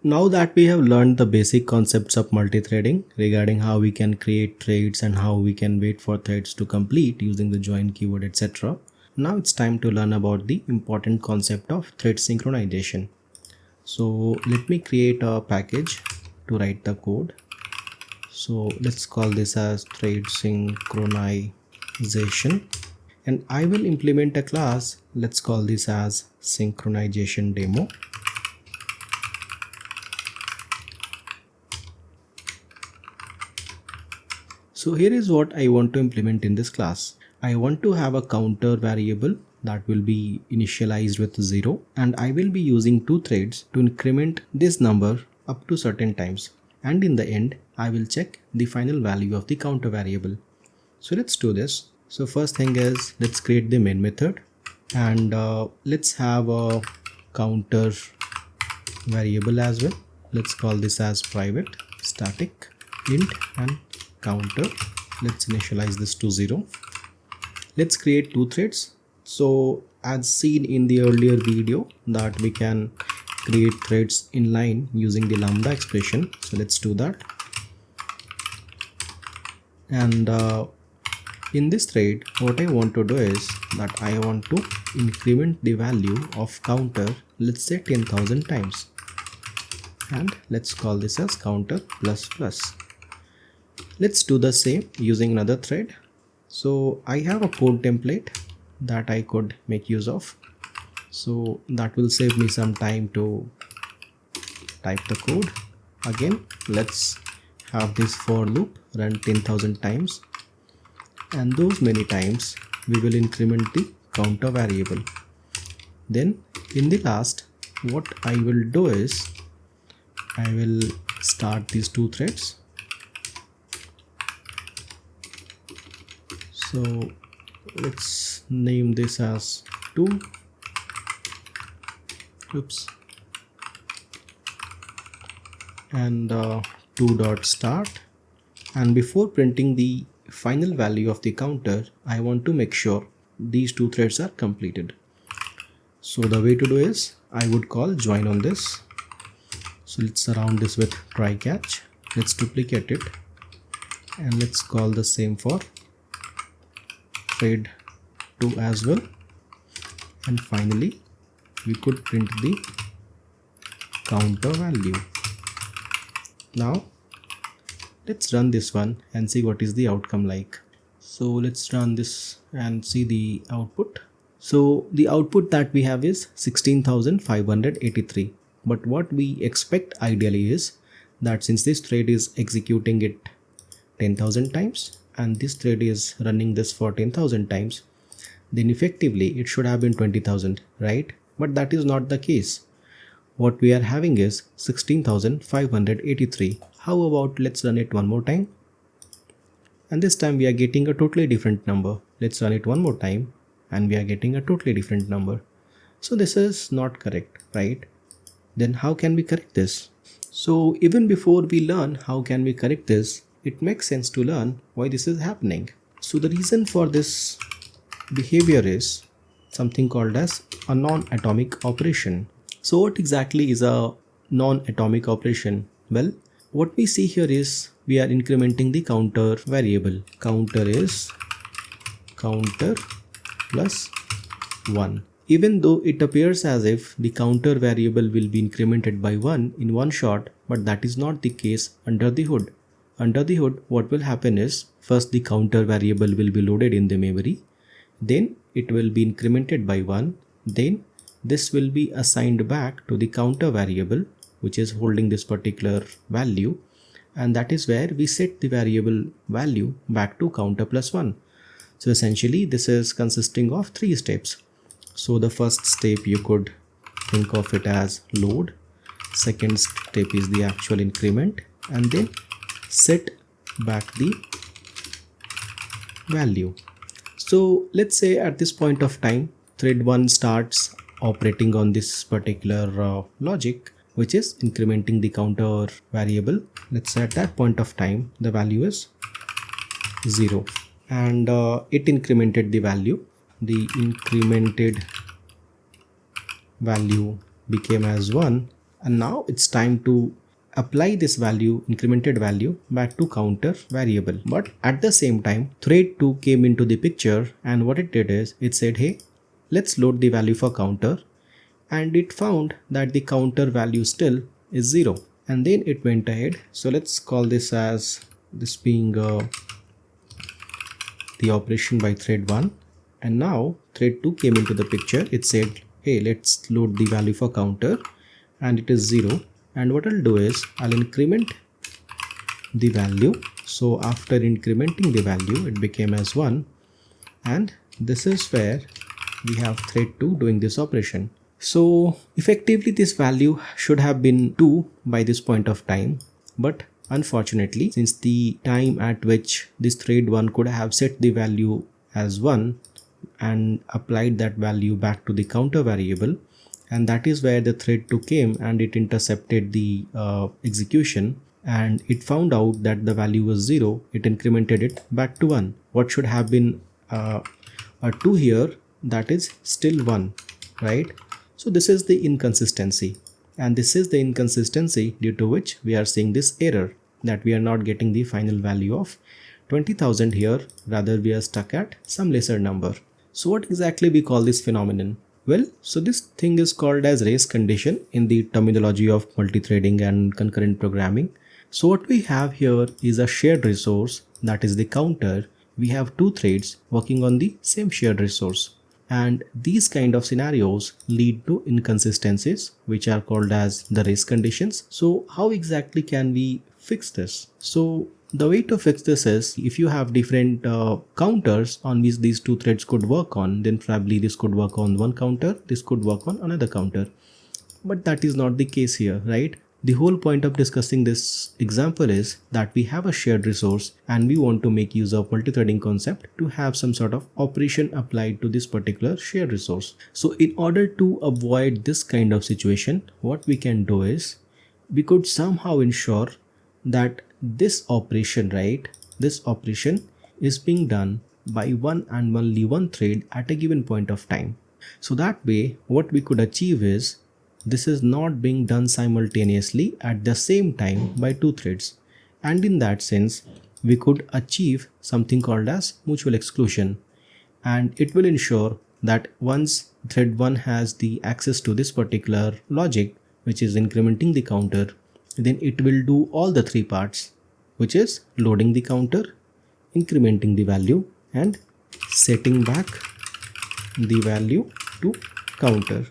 Now that we have learned the basic concepts of multithreading regarding how we can create threads and how we can wait for threads to complete using the join keyword, etc. Now it's time to learn about the important concept of thread synchronization. So let me create a package to write the code. So let's call this as thread synchronization, and I will implement a class. Let's call this as synchronization demo. So here is what I want to implement in this class. I want to have a counter variable that will be initialized with 0, and I will be using two threads to increment this number up to certain times, and in the end I will check the final value of the counter variable. So let's do this. So first thing is, let's create the main method, and let's have a counter variable as well. Let's call this as private static int and counter. Let's initialize this to 0. Let's create two threads. So as seen in the earlier video that we can create threads in line using the lambda expression. So let's do that. And in this thread, what I want to do is that I want to increment the value of counter, let's say 10,000 times, and let's call this as counter plus plus. Let's do the same using another thread. So I have a code template that I could make use of, so that will save me some time to type the code. Again, let's have this for loop run 10,000 times, and those many times we will increment the counter variable. Then in the last, what I will do is I will start these two threads. So let's name this as 2. Oops. And 2.start. And before printing the final value of the counter, I want to make sure these two threads are completed. So the way to do is I would call join on this. So let's surround this with try catch. Let's duplicate it, and let's call the same for thread 2 as well. And finally we could print the counter value. Now let's run this one and see what is the outcome like. So let's run this and see the output. So the output that we have is 16,583. But what we expect ideally is that since this thread is executing it 10,000 times and this thread is running this for 10,000 times, then effectively it should have been 20,000, right? But that is not the case. What we are having is 16,583. How about let's run it one more time, and this time we are getting a totally different number. Let's run it one more time and we are getting a totally different number. So this is not correct, right? Then how can we correct this? So even before we learn how can we correct this, it makes sense to learn why this is happening. So the reason for this behavior is something called as a non-atomic operation. So what exactly is a non-atomic operation? Well, what we see here is we are incrementing the counter variable. Counter is counter plus 1. Even though it appears as if the counter variable will be incremented by 1 in one shot, but that is not the case under the hood. Under the hood, what will happen is first the counter variable will be loaded in the memory, then it will be incremented by 1, then this will be assigned back to the counter variable which is holding this particular value, and that is where we set the variable value back to counter plus 1. So essentially this is consisting of 3 steps. So the first step you could think of it as load, second step is the actual increment, and then set back the value. So let's say at this point of time thread 1 starts operating on this particular logic which is incrementing the counter variable. Let's say at that point of time the value is 0, and it incremented the value. The incremented value became as 1, And now it's time to apply this value, incremented value, back to counter variable. But at the same time, thread 2 came into the picture, and what it did is it said, hey, let's load the value for counter, and it found that the counter value still is 0, and then it went ahead. So let's call this as this being the operation by thread 1, and now thread 2 came into the picture. It said, hey, let's load the value for counter, and it is 0. And what I'll do is I'll increment the value. So after incrementing the value, it became as 1, and this is where we have thread 2 doing this operation. So effectively this value should have been 2 by this point of time, but unfortunately, since the time at which this thread 1 could have set the value as 1 and applied that value back to the counter variable, and that is where the thread 2 came and it intercepted the execution, and it found out that the value was 0, it incremented it back to 1. What should have been a 2 here, that is still 1, right? So this is the inconsistency, and this is the inconsistency due to which we are seeing this error, that we are not getting the final value of 20,000 here, rather we are stuck at some lesser number. So what exactly we call this phenomenon? Well, so this thing is called as race condition in the terminology of multithreading and concurrent programming. So what we have here is a shared resource, that is the counter. We have two threads working on the same shared resource, and these kind of scenarios lead to inconsistencies, which are called as the race conditions. So how exactly can we fix this? So the way to fix this is, if you have different counters on which these two threads could work on, then probably this could work on one counter, this could work on another counter. But that is not the case here, right? The whole point of discussing this example is that we have a shared resource and we want to make use of multithreading concept to have some sort of operation applied to this particular shared resource. So in order to avoid this kind of situation, what we can do is we could somehow ensure that this operation, right, this operation is being done by one and only one thread at a given point of time. So that way what we could achieve is, this is not being done simultaneously at the same time by two threads, and in that sense we could achieve something called as mutual exclusion, and it will ensure that once thread 1 has the access to this particular logic, which is incrementing the counter, then it will do all the three parts, which is loading the counter, incrementing the value, and setting back the value to counter.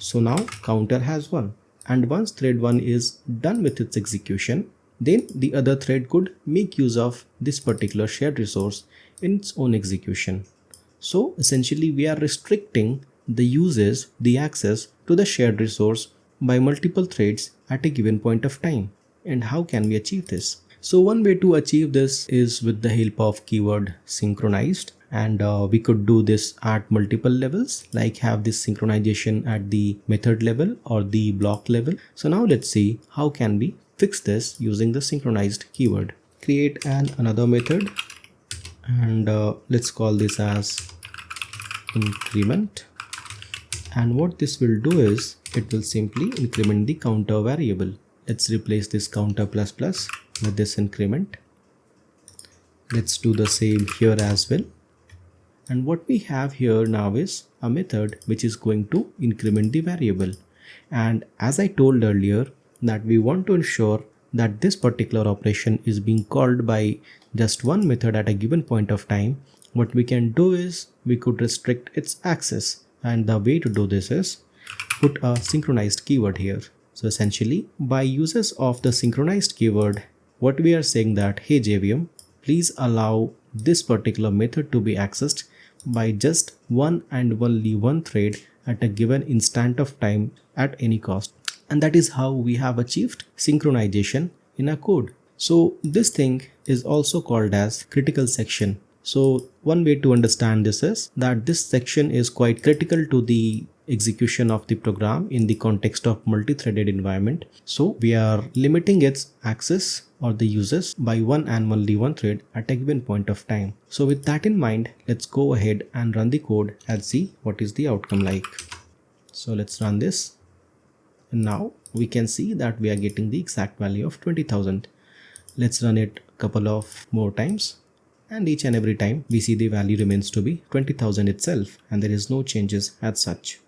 So now counter has 1, and once thread 1 is done with its execution, then the other thread could make use of this particular shared resource in its own execution. So essentially we are restricting the uses, the access to the shared resource by multiple threads at a given point of time. And how can we achieve this? So one way to achieve this is with the help of keyword synchronized, and we could do this at multiple levels, like have this synchronization at the method level or the block level. So now let's see how can we fix this using the synchronized keyword. Create another method, and let's call this as increment, and what this will do is it will simply increment the counter variable. Let's replace this counter plus plus with this increment. Let's do the same here as well. And what we have here now is a method which is going to increment the variable. And as I told earlier, that we want to ensure that this particular operation is being called by just one method at a given point of time, what we can do is we could restrict its access. And the way to do this is put a synchronized keyword here. So essentially by uses of the synchronized keyword, what we are saying that, hey JVM, please allow this particular method to be accessed by just one and only one thread at a given instant of time at any cost. And that is how we have achieved synchronization in a code. So this thing is also called as critical section. So one way to understand this is that this section is quite critical to the execution of the program in the context of multi-threaded environment. So we are limiting its access or the uses by one and only one thread at a given point of time. So with that in mind, let's go ahead and run the code and see what is the outcome like. So let's run this. And now we can see that we are getting the exact value of 20,000. Let's run it a couple of more times, and each and every time we see the value remains to be 20,000 itself, and there is no changes as such.